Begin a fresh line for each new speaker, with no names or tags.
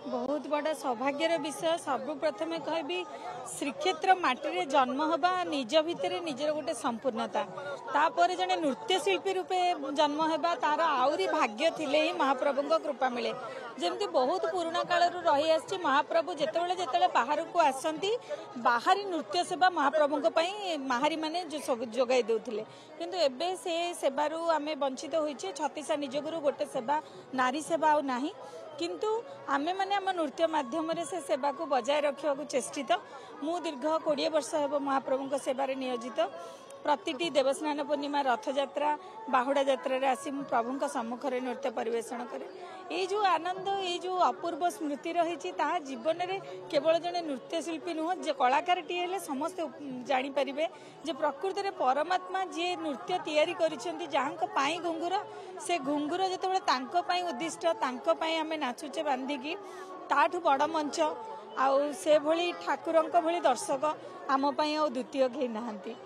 बहुत बड़ा सौभाग्यर विषय। सर्वप्रथम कहबी श्रीक्षेत्र माटी जन्म हवा निज भितर निजर गोटे संपूर्णता तापर जड़े नृत्यशिल्पी रूपे जन्म होगा तार आहरी भाग्य थिले ही महाप्रभु कृपा मिले। जमती बहुत पुराणा काल रही आसी महाप्रभु जितेबाला जितेबाला बाहर को आसती बाहरी नृत्य सेवा महाप्रभु माहारी माने जोगाई देउथिले किंतु एबे से सेवारू आमे वंचित होइछे। छत्तीसा निजगुरु गोटे सेवा नारी सेवा आ नाही किंतु आमे माने आम नृत्य माध्यम से सेवा को बजाय रखा चेष्टित। मु दीर्घ 20 वर्ष हेब महाप्रभु सेवारे नियोजित। प्रतिटी देवस्नान पूर्णिमा रथयात्रा बाहुड़ा यात्रा आसी प्रभु सम्मुख में नृत्य परिवेषण करे। ये जो आनंद ये जो अपूर्व स्मृति रही जीवन में केवल जड़े नृत्यशिल्पी नुह जे कलाकार टी समस्त जापर जे प्रकृति में परमात्मा जी नृत्य तैयारी करें घुंगुर से घुंगुर जो उद्दिष्ट आम नाचुचे बांधिकी ताठू बड़ मंच आउ से भली ठाकुरंक भली दर्शक आम द्वितीय केही नाहांती।